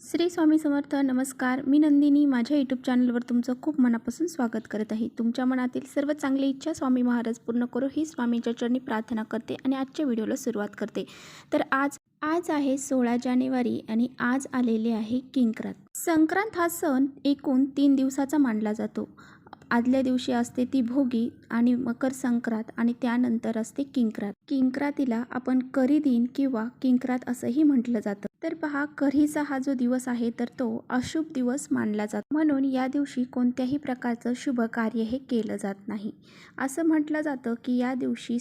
श्री स्वामी समर्थ. नमस्कार, मी नंदिनी. माझ्या यूट्यूब चॅनलवर तुमचं खूप मनापासून स्वागत करत आहे. तुमच्या मनातील सर्व चांगली इच्छा स्वामी महाराज पूर्ण करो ही स्वामींच्या चरणी प्रार्थना करते आणि आजच्या व्हिडिओला सुरुवात करते. तर आज आहे 16 जानेवारी आणि आज आलेले आहे किंक्रात. संक्रांत हा सण एकूण 3 दिवसाचा मानला जातो. आदल्या दिवशी असते ती भोगी आणि मकर संक्रांत आणि त्यानंतर असते किंक्रात. किंक्रातीला आपण करी दिन किंवा किंक्रात असंही म्हटलं जातं. तर पहा, करीचा हा जो दिवस आहे तर तो अशुभ दिवस मानला जातो, म्हणून या दिवशी कोणत्याही प्रकारचं शुभ कार्य हे केलं जात नाही. असं म्हटलं जातं की या दिवशी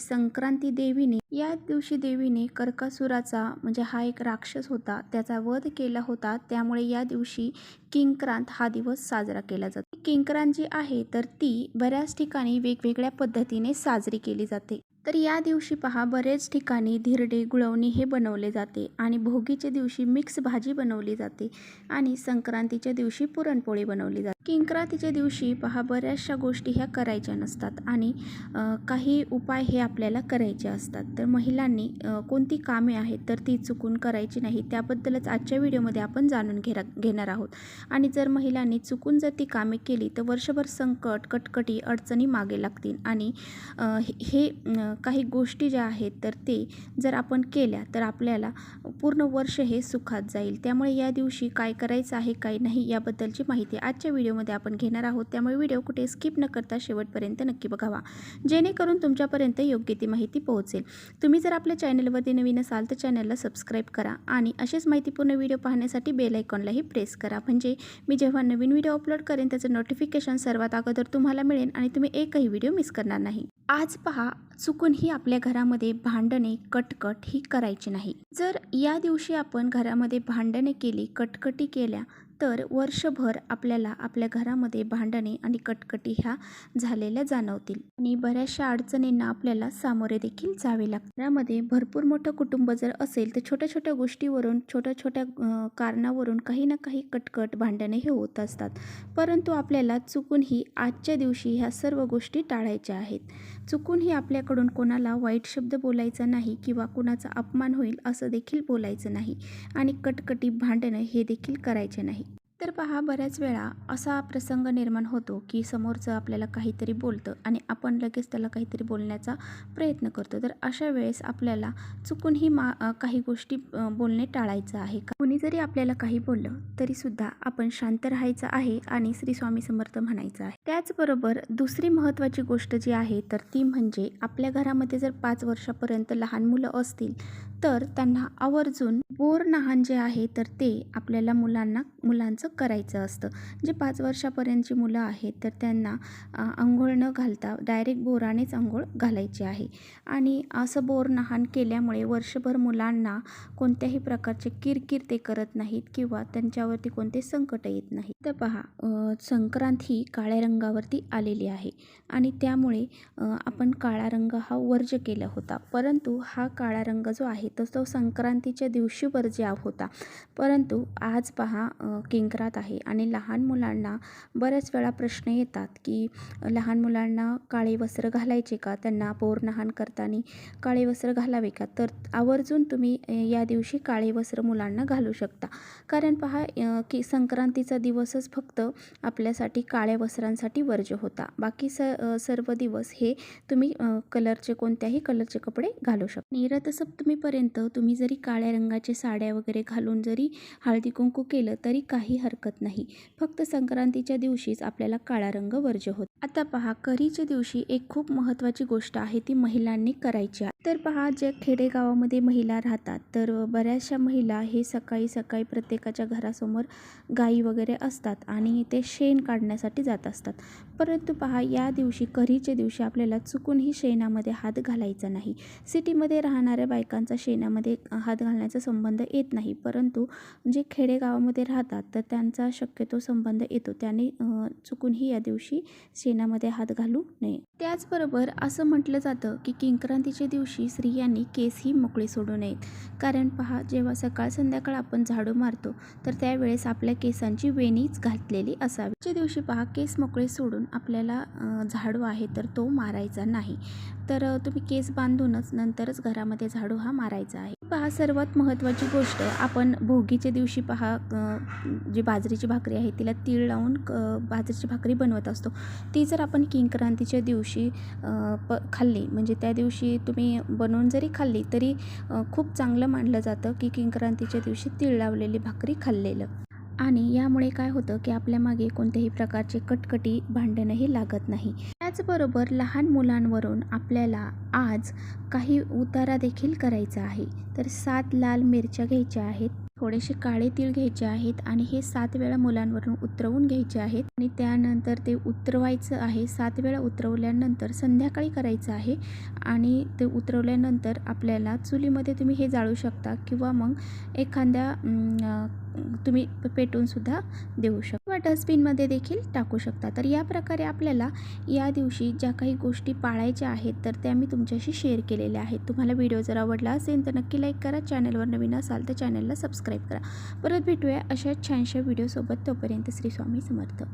देवीने कर्कासुराचा म्हणजे हा एक राक्षस होता, त्याचा वध केला होता. त्यामुळे या दिवशी किंक्रांत हा दिवस साजरा केला जातो. किंक्रांत जी आहे तर ती बऱ्याच ठिकाणी वेगवेगळ्या पद्धतीने साजरी केली जाते. तर या दिवशी पहा, बरेच ठिकाणी धिरडे, गुळवणी हे बनवले जाते आणि भोगीच्या दिवशी मिक्स भाजी बनवली जाते आणि संक्रांतीच्या दिवशी पुरणपोळी बनवली जाते. किंक्रांतीच्या दिवशी पहा, बऱ्याचशा गोष्टी ह्या करायच्या नसतात आणि काही उपाय हे आपल्याला करायचे असतात. तर महिलांनी कोणती कामे आहेत तर ती चुकून करायची नाही, त्याबद्दलच आजच्या व्हिडिओमध्ये आपण जाणून घेणार आहोत. आणि जर महिलांनी चुकून जर ती कामे केली तर वर्षभर संकट, कटकटी, अडचणी मागे लागतील आणि हे काही गोष्टी ज्या आहेत तर ते जर आपण केल्या तर आपल्याला पूर्ण वर्ष हे सुखात जाईल. त्यामुळे या दिवशी काय करायचं आहे, काय नाही याबद्दलची माहिती आजच्या व्हिडिओमध्ये आपण घेणार आहोत. त्यामुळे व्हिडिओ कुठे स्किप न करता शेवटपर्यंत नक्की बघावा, जेणेकरून तुमच्यापर्यंत योग्य ती माहिती पोहोचेल. तुम्ही जर आपल्या चॅनलवरती नवीन असाल तर चॅनलला सबस्क्राईब करा आणि असेच माहितीपूर्ण व्हिडिओ पाहण्यासाठी बेल आयकॉनलाही प्रेस करा, म्हणजे मी जेव्हा नवीन व्हिडिओ अपलोड करेन त्याचं नोटिफिकेशन सर्वात अगोदर तुम्हाला मिळेल आणि तुम्ही एकही व्हिडिओ मिस करणार नाही. आज पहा, चुकूनही आपल्या घरामध्ये भांडणे, कटकट ही करायची नाही. जर या दिवशी आपण घरामध्ये भांडणे केली, कटकटी केल्या तर वर्षभर आपल्याला आपल्या घरामध्ये भांडणे आणि कटकटी ह्या झालेल्या जाणवतील आणि बऱ्याचशा अडचणींना आपल्याला सामोरे देखील जावे लागते. घरामध्ये भरपूर मोठं कुटुंब जर असेल तर छोट्या छोट्या गोष्टीवरून, छोट्या छोट्या कारणावरून काही ना काही कटकट, भांडणे हे होत असतात. परंतु आपल्याला चुकूनही आजच्या दिवशी ह्या सर्व गोष्टी टाळायच्या आहेत. चुकूनही आपल्याकडून कोणाला वाईट शब्द बोलायचा नाही किंवा कोणाचा अपमान होईल असं देखील बोलायचं नाही आणि कटकटी, भांडणं हे देखील करायचे नाही. तर पहा, बऱ्याच वेळा असा प्रसंग निर्माण होतो की समोरचं आपल्याला काहीतरी बोलतं आणि आपण लगेच त्याला काहीतरी बोलण्याचा प्रयत्न करतो. तर अशा वेळेस आपल्याला चुकूनही काही गोष्टी बोलणे टाळायचं आहे. कुणी जरी आपल्याला काही बोललं तरीसुद्धा आपण शांत राहायचं आहे आणि श्री स्वामी समर्थ म्हणायचं आहे. त्याचबरोबर दुसरी महत्त्वाची गोष्ट जी आहे तर ती म्हणजे आपल्या घरामध्ये जर 5 वर्षापर्यंत लहान मुलं असतील तर त्यांना आवर्जून बोर नहाण जे आहे तर ते आपल्याला मुलांचं करायचं असतं. जे 5 वर्षापर्यंतची मुलं आहेत तर त्यांना अंघोळ न घालता डायरेक्ट बोरानेच अंघोळ घालायची आहे आणि असं बोर नहाण केल्यामुळे वर्षभर मुलांना कोणत्याही प्रकारचे किरकिर ते करत नाहीत किंवा त्यांच्यावरती कोणते संकट येत नाही. तर पहा, संक्रांत ही काळ्या रंगावरती आलेली आहे आणि त्यामुळे आपण काळा रंग हा वर्ज केला होता. परंतु हा काळा रंग जो आहे तर तो संक्रांतीच्या दिवशी वर्ज्य होता. परंतु आज पहा, किंक्रात आहे आणि लहान मुलांना बऱ्याच वेळा प्रश्न येतात की लहान मुलांना काळे वस्त्र घालायचे का, त्यांना बोर नहाण करताना काळे वस्त्र घालावे का. तर आवर्जून तुम्ही या दिवशी काळे वस्त्र मुलांना घालू शकता. कारण पहा, की संक्रांतीचा दिवसच फक्त आपल्यासाठी काळ्या वस्त्रांसाठी वर्ज्य होता. बाकी सर्व दिवस हे तुम्ही कोणत्याही कलरचे कपडे घालू शकता. आणि रथसप्तमीपर्यंत तुम्ही जरी काळ्या रंगाच्या साड्या वगैरे घालून जरी हळदी कुंकू केलं तरी काही हरकत नाही. फक्त संक्रांतीच्या दिवशीच आपल्याला काळा रंग वर्ज्य होतो. आता पहा, करीच्या दिवशी एक खूप महत्त्वाची गोष्ट आहे ती महिलांनी करायची आहे. तर पहा, जे खेडेगावामध्ये महिला राहतात तर बऱ्याचशा महिला हे सकाळी सकाळी प्रत्येकाच्या घरासमोर गाई वगैरे असतात आणि ते शेण काढण्यासाठी जात असतात. परंतु पहा, या दिवशी करीच्या दिवशी आपल्याला चुकूनही शेणामध्ये हात घालायचा नाही. सिटीमध्ये राहणाऱ्या बायकांचा शेणामध्ये हात घालण्याचा संबंध येत नाही, परंतु जे खेडेगावामध्ये राहतात तर त्यांचा शक्यतो संबंध येतो. त्याने चुकूनही या दिवशी शेणामध्ये हात घालू नये. त्याचबरोबर असं म्हटलं जातं की किंक्रांतीच्या दिवशी स्त्रियांनी केसही मोकळे सोडू नयेत. कारण पहा, जेव्हा सकाळ संध्याकाळ आपण झाडू मारतो तर त्यावेळेस आपल्या केसांची वेणीच घातलेली असावी. त्या दिवशी पहा, केस मोकळे सोडून आपल्याला झाडू आहे तर तो मारायचा नाही. तर तुम्ही केस बांधूनच नंतरच घरामध्ये झाडू हा मारायचा आहे. पहा, सर्वात महत्त्वाची गोष्ट, आपण भोगीच्या दिवशी पहा जी बाजरीची भाकरी आहे तिला तीळ लावून बाजरीची भाकरी बनवत असतो. ती जर आपण किंक्रांतीच्या दिवशी खाल्ली, म्हणजे त्या दिवशी तुम्ही बनवून जरी खाल्ली तरी खूप चांगलं मानलं जातं की किंक्रांतीच्या दिवशी तीळ लावलेली भाकरी खाल्लेलं. आणि यामुळे काय होतं की आपल्या मागे कोणत्याही प्रकारचे कटकटी भांडणही लागत नाही. त्याचबरोबर लहान मुलांवरून आपल्याला आज काही उतारा देखील करायचा आहे. तर 7 लाल मिरच्या घ्यायच्या आहेत, थोडेसे काळे तीळ घ्यायचे आहेत आणि हे 7 वेळा मुलांवरून उतरवून घ्यायचे आहेत आणि त्यानंतर ते उतरवायचं आहे. 7 वेळा उतरवल्यानंतर संध्याकाळी करायचं आहे आणि ते उतरवल्यानंतर आपल्याला चुलीमध्ये तुम्ही हे जाळू शकता किंवा मग एखाद्या तुम्ही पेटवून सुद्धा देऊ शकता किंवा डस्टबिनमध्ये देखील टाकू शकता. तर या प्रकारे आपल्याला या दिवशी ज्या काही गोष्टी पाळायच्या आहेत तर त्या मी तुमच्याशी शेअर केलेल्या आहेत. तुम्हाला व्हिडिओ जर आवडला असेल तर नक्की लाईक करा. चॅनलवर नवीन असाल तर चॅनलला सबस्क्राईब करा. परत भेटूया अशा छानशा व्हिडिओसोबत. तोपर्यंत श्री स्वामी समर्थ.